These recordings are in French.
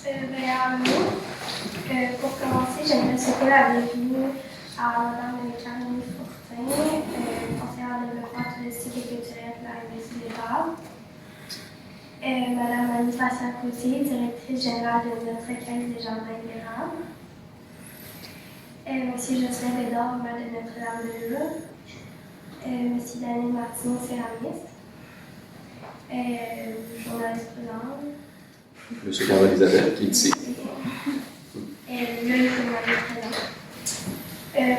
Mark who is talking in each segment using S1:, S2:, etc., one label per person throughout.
S1: Pour commencer, j'aimerais souhaiter la bienvenue à Mme Caroline Fortin, conseillère en développement touristique et culturel de la Université de l'Érable. Mme Annie Passia-Coutier, directrice générale de notre caisse des jardins de l'Érable. M. Jocelyn Bédard, maire de Notre-Dame-de-Lourdes. M. Daniel Martineau, céramiste. Journaliste présente.
S2: Monsieur Carole-Elisabeth, qui est ici.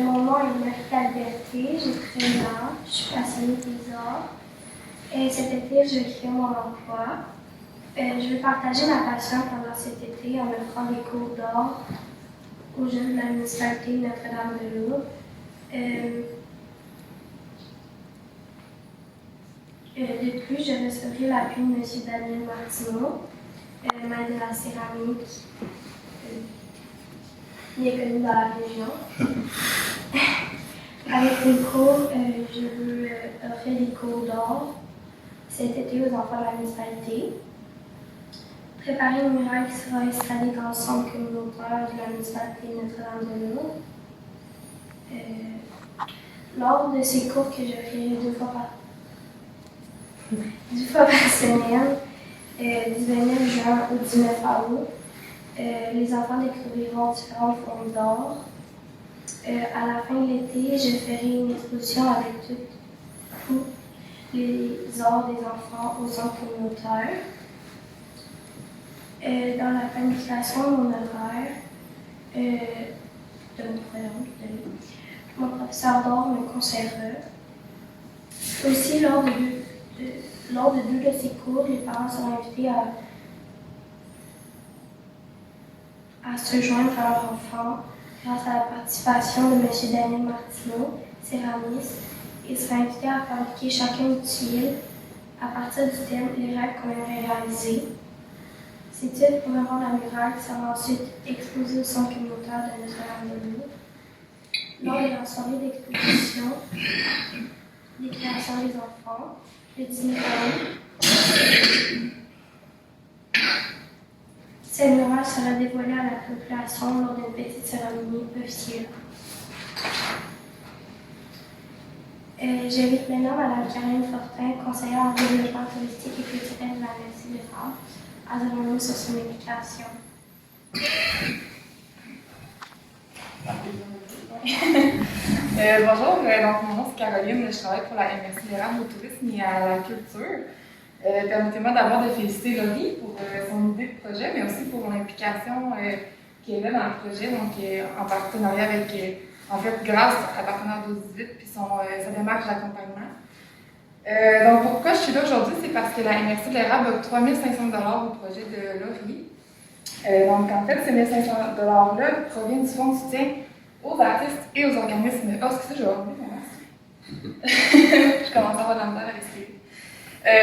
S1: Mon nom est Marie Alberté, j'ai 13 ans, je suis passionnée des arts. Cet été, je vais créer mon emploi. Je vais partager ma passion pendant cet été en offrant des cours d'art aux jeunes de la municipalité de Notre-Dame-de-Lourdes. De plus, je recevrai l'appui de M. Daniel Martineau, maître de la céramique, bien connu dans la région. Avec les cours, je veux offrir des cours d'art cet été aux enfants de la municipalité. Préparer une muraille qui sera installée dans le centre communautaire de la municipalité de Notre-Dame-de-Lourdes. Lors de ces cours que je ferai deux fois par semaine, du 29 juin au 19 août, les enfants découvriront différentes formes d'art. À la fin de l'été, je ferai une exposition avec tous les arts des enfants au centre communautaire. Dans la planification de mon horaire, mon professeur d'art me conseillera. Aussi, lors de deux de ces cours, les parents sont invités à se joindre à leur enfant grâce à la participation de M. Daniel Martineau, céramiste. Ils seront invités à fabriquer chacun une tuile à partir du thème les rêves qu'on aimerait réaliser. Ces tuiles formeront la muraille qui sera ensuite exposée au centre communautaire de Notre-Dame-de-Lourdes. Lors de la soirée d'exposition des créations des enfants, le 19 août, cette muraille sera dévoilée à la population lors d'une petite cérémonie officielle. J'invite maintenant Mme Caroline Fortin, conseillère en développement touristique et culturel de la Université de l'Érable, à se revenir sur son implication.
S3: Bonjour, donc mon nom c'est Caroline, je travaille pour la MRC de l'Érable au tourisme et à la culture. Permettez-moi d'abord de féliciter Laurie pour son idée de projet, mais aussi pour l'implication qu'elle a dans le projet, donc en partenariat avec, en fait, grâce à Partenaire 12-18 puis sa démarche d'accompagnement. Donc pourquoi je suis là aujourd'hui, c'est parce que la MRC de l'Érable a 3 500 $ au projet de Laurie. Donc en fait, ces 1 500 $-là proviennent du fonds de soutien aux artistes et aux organismes. Oh, excusez, je vais oublier mon masque. Je commence à avoir de la misère à respirer.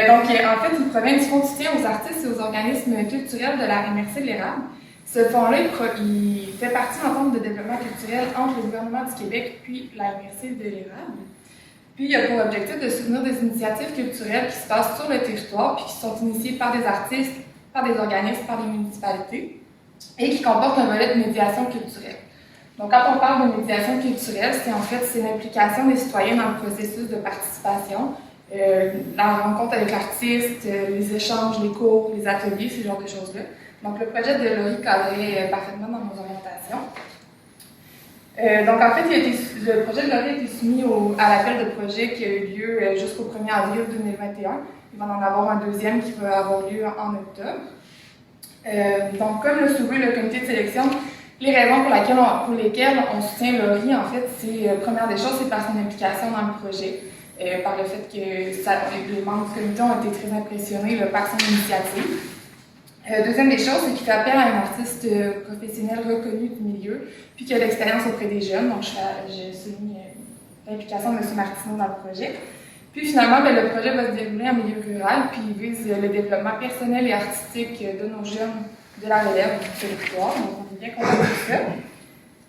S3: Donc, en fait, il provient du fonds de soutien aux artistes et aux organismes culturels de la MRC de l'Érable. Ce fonds-là, il fait partie de l'entente de développement culturel entre le gouvernement du Québec puis la MRC de l'Érable. Puis, il a pour objectif de soutenir des initiatives culturelles qui se passent sur le territoire puis qui sont initiées par des artistes, par des organismes, par des municipalités et qui comportent un volet de médiation culturelle. Donc, quand on parle de médiation culturelle, c'est l'implication des citoyens dans le processus de participation, la rencontre avec l'artiste, les échanges, les cours, les ateliers, ce genre de choses-là. Donc, le projet de Laurie cadrait parfaitement dans nos orientations. Donc, en fait, le projet de Laurie a été soumis à l'appel de projet qui a eu lieu jusqu'au 1er avril 2021. Il va en avoir un deuxième qui va avoir lieu en octobre. Donc, comme le souligne le comité de sélection, les raisons pour lesquelles on soutient Laurie, en fait, première des choses, c'est par son implication dans le projet, par le fait que les membres du comité ont été très impressionnés par son initiative. Deuxième des choses, c'est qu'il fait appel à un artiste professionnel reconnu du milieu, puis qui a l'expérience auprès des jeunes. Donc, je souligne l'implication de M. Martineau dans le projet. Puis finalement, le projet va se dérouler en milieu rural, puis il vise le développement personnel et artistique de nos jeunes de la relève du territoire. Donc, on est bien content de ça.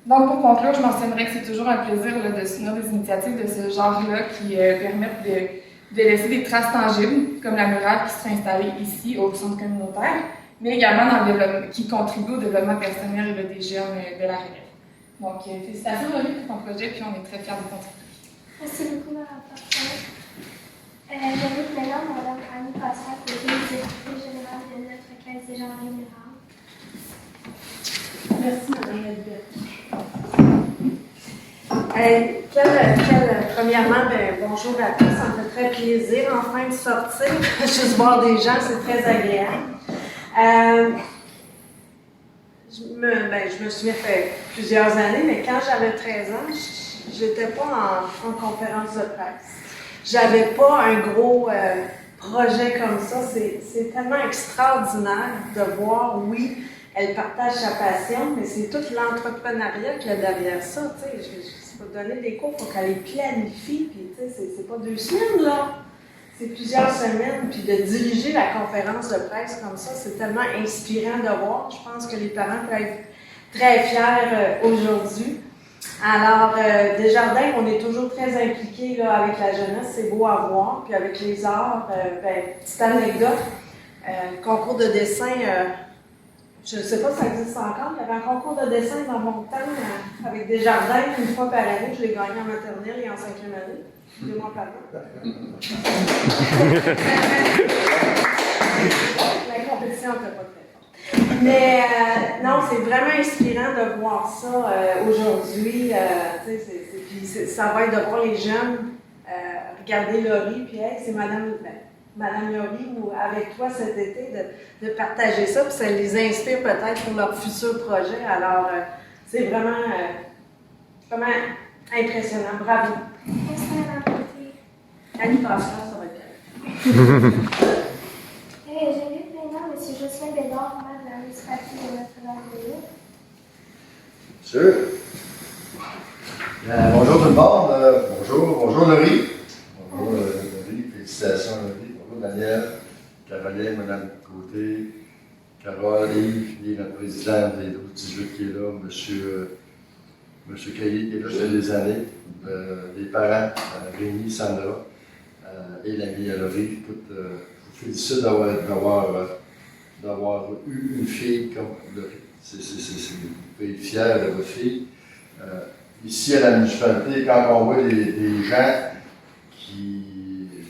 S3: Donc, pour conclure, je mentionnerai que c'est toujours un plaisir de soutenir des initiatives de ce genre-là qui permettent de laisser des traces tangibles, comme la muraille qui sera installée ici, au centre communautaire, mais également dans le développement, qui contribue au développement personnel des jeunes de la relève. Donc, félicitations Laurie pour ton projet, puis on est très fiers de contribuer.
S1: Merci beaucoup, Madame Pascal. J'invite maintenant Madame Annie Pascal, qui est directrice générale de notre Caisse des gens générale.
S4: Merci, Madame la Liberté. Premièrement, bonjour à tous. Ça me fait très plaisir enfin de sortir. Juste voir des gens, c'est très agréable. Je me souviens, fait plusieurs années, mais quand j'avais 13 ans, je n'étais pas en conférence de presse. J'avais pas un gros projet comme ça. C'est tellement extraordinaire de voir, oui, elle partage sa passion, mais c'est tout l'entrepreneuriat qu'il y a derrière ça. Pour donner des cours, il faut qu'elle les planifie, puis c'est pas 2 semaines, là. C'est plusieurs semaines, puis de diriger la conférence de presse comme ça, c'est tellement inspirant de voir. Je pense que les parents peuvent être très fiers aujourd'hui. Alors, Desjardins, on est toujours très impliqués là, avec la jeunesse, c'est beau à voir. Puis avec les arts, petite anecdote, concours de dessin, je ne sais pas si ça existe encore, il y avait un concours de dessin dans mon temps avec Desjardins, une fois par année, je l'ai gagné en maternelle et en 5e année. 2 mois par an. La compétition n'était pas très forte. Mais non, c'est vraiment inspirant de voir ça aujourd'hui. Puis ça va être de voir les jeunes regarder Laurie, puis hey, c'est Madame Laurie, ou avec toi cet été, de partager ça, puis ça les inspire peut-être pour leur futur projet. Alors, c'est vraiment impressionnant. Bravo.
S1: Merci, Madame Beauté.
S4: Annie Pascal, ça va être bien.
S1: J'invite maintenant M. Jocelyn Bédard, maire de la municipalité de Notre-Dame-de-Lille.
S5: Monsieur. Bonjour tout le monde. Bonjour Laurie. Bonjour Laurie. Félicitations Laurie. Bonjour Daniel, Caroline, Mme Côté, Carole, Yves, notre présidente des 12-18 qui est là, Monsieur Caillé qui est là depuis des années, les parents, Rémi, Sandra et l'ami Laurie. Je vous félicite d'avoir eu une fille comme Laurie. Vous pouvez être fiers de votre fille. Ici à la municipalité, quand on voit des gens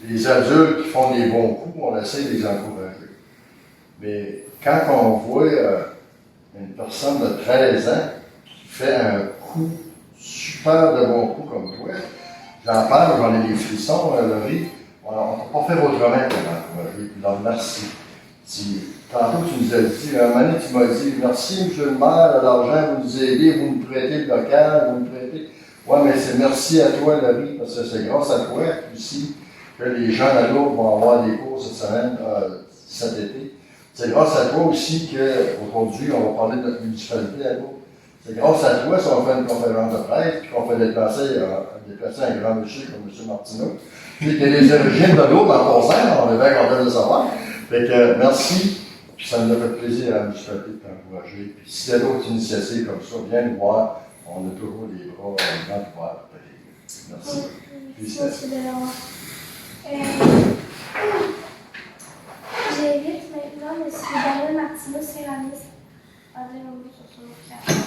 S5: des adultes qui font des bons coups, on essaie de les encourager. Mais quand on voit une personne de 13 ans qui fait un coup, super de bon coup comme toi, j'en parle, j'en ai des frissons, Laurie, on ne peut pas faire autrement que d'encourager. Donc, merci. Tantôt, tu nous as dit, un moment donné, tu m'as dit, merci, monsieur le maire, de l'argent, vous nous aidez, vous nous prêtez le local, vous nous prêtez. Oui, mais c'est merci à toi, Laurie, parce que c'est grâce à toi ici que les gens à l'autre vont avoir des cours cette semaine, cet été. C'est grâce à toi aussi qu'aujourd'hui, on va parler de notre municipalité à l'autre. C'est grâce à toi si on fait une conférence de presse, puis qu'on fait déplacer un grand monsieur comme M. Martineau, puis qu'il y a les origines de l'autre en passant, on est bien content de savoir. Fait que merci, puis ça nous a fait plaisir à la municipalité de t'encourager. Puis s'il y a d'autres initiatives comme ça, viens nous voir, on a toujours les bras grands ouverts. Merci.
S1: Merci, Delaware. J'invite maintenant M. Daniel Martineau, céramiste, à dire un mot sur son occasion.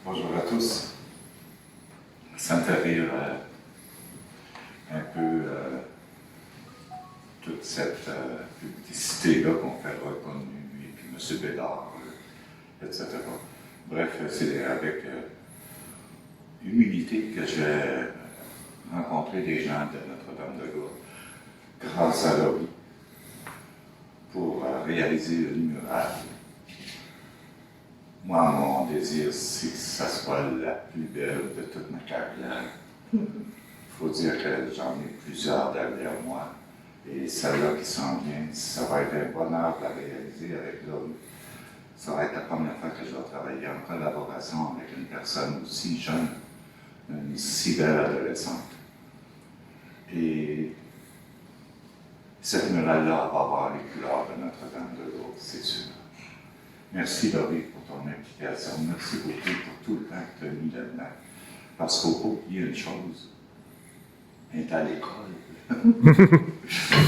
S6: Bonjour à tous. Ça me fait rire un peu toute cette publicité-là qu'on fait reconnue, et puis M. Bédard, etc. Bref, c'est avec humilité que j'ai rencontré des gens de Notre-Dame-de-Lourdes grâce à Laurie pour réaliser le mural. Moi, mon désir, c'est que ça soit la plus belle de toute ma carrière. Il faut dire que j'en ai plusieurs derrière moi. Et celle-là qui s'en vient, ça va être un bonheur de la réaliser avec Laurie. Ça va être la première fois que je vais travailler en collaboration avec une personne aussi jeune, une si belle adolescente. Et cette muraille-là va avoir les couleurs de Notre-Dame-de-Lourdes, c'est sûr. Merci Laurie pour ton implication. Merci beaucoup pour tout le temps que tu as mis là-dedans. Parce qu'il faut oublier une chose. Elle est à l'école.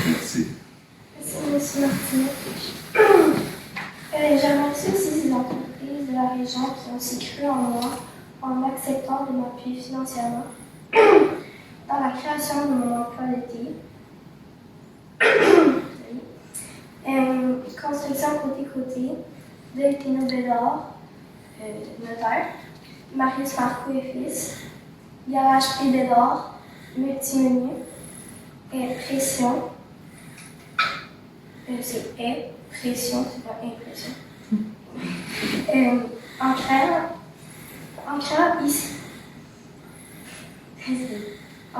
S6: Merci.
S1: Merci, M. M. Martineau. Je remercie aussi les entreprises de la région qui ont aussi cru en moi en acceptant de m'appuyer financièrement dans la création de mon emploi d'été. Construction côté-côté de Tino Bédard, notaire, Marius Marcoux et fils, Garage P. Bédard, multimenu, pression. C'est pression, c'est pas impression. En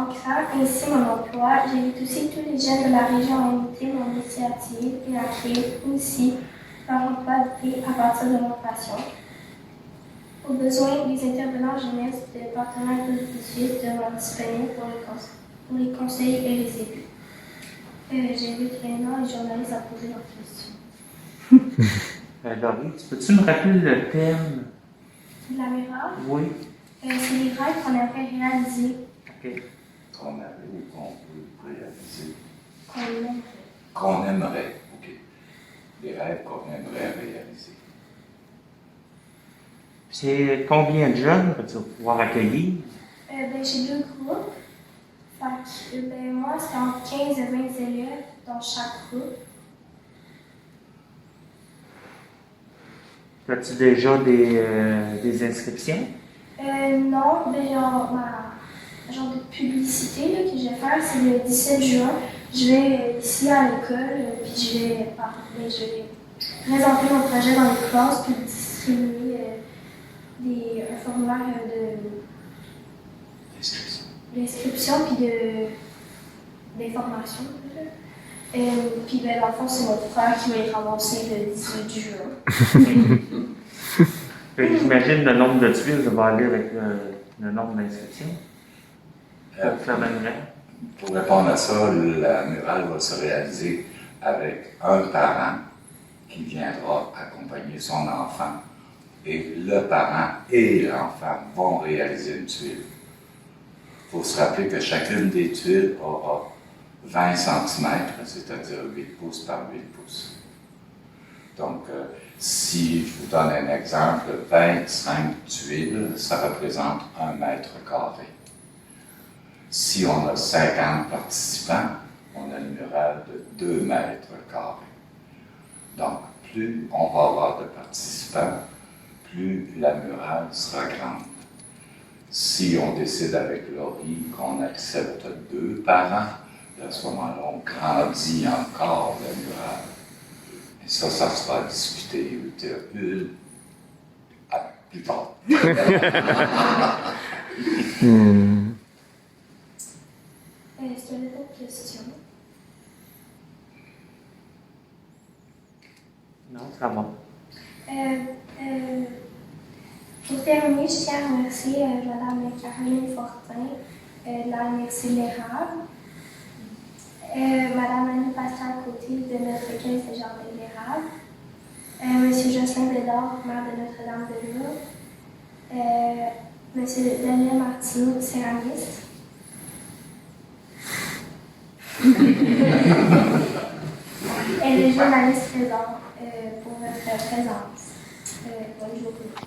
S1: créant ainsi mon emploi, j'invite aussi tous les jeunes de la région à imiter mon initiative et à créer aussi leur emploi d'été à partir de leur passion. Au besoin, les intervenants jeunesse de partenaires positifs demeurent disponibles pour les conseils et les élus. J'invite maintenant les journalistes à poser leurs questions.
S7: Laurie, peux-tu me rappeler le thème?
S1: De la murale,
S7: Oui.
S1: c'est les rêves qu'on aimerait réaliser.
S7: OK.
S6: Qu'on avait ou qu'on peut réaliser.
S1: Qu'on aimerait.
S6: Qu'on aimerait, OK. Des rêves qu'on aimerait réaliser.
S7: C'est combien de jeunes que tu vas pouvoir accueillir?
S1: J'ai 2 groupes. Fait que, moi, c'est entre 15 et 20 élèves dans chaque groupe.
S7: As-tu déjà des inscriptions?
S1: Non, genre de publicité là, que je vais faire, c'est le 17 juin. Je vais ici à l'école, puis je vais présenter mon projet dans les classes, puis distribuer un formulaire d'inscription, puis d'information. Puis dans le fond, c'est mon frère qui va y ramasser le 18 juin.
S7: J'imagine le nombre de tuiles va aller avec le nombre d'inscriptions. Pour faire la murale.
S6: Pour répondre à ça, la murale va se réaliser avec un parent qui viendra accompagner son enfant. Et le parent et l'enfant vont réaliser une tuile. Il faut se rappeler que chacune des tuiles aura 20 cm, c'est-à-dire 8 pouces par 8 pouces. Donc, si je vous donne un exemple, 25 tuiles, ça représente 1 mètre carré. Si on a 50 participants, on a une murale de 2 mètres carrés. Donc, plus on va avoir de participants, plus la murale sera grande. Si on décide avec Laurie qu'on accepte 2 parents, à ce moment-là, on grandit encore la murale. Et ça sera discuté plus tard.
S1: Est-ce qu'il y a d'autres questions?
S7: Non, ça va.
S1: Pour terminer, je tiens à remercier Mme Caroline Fortin de la Université de l'Érable, Mme Annie Pascal Côté de notre caisse de jardin de l'Érable, M. Jocelyn Bédard, maire de Notre-Dame-de-Lourdes, M. Daniel Martineau, céramiste. Et les journalistes présents pour votre présence. Bonne journée.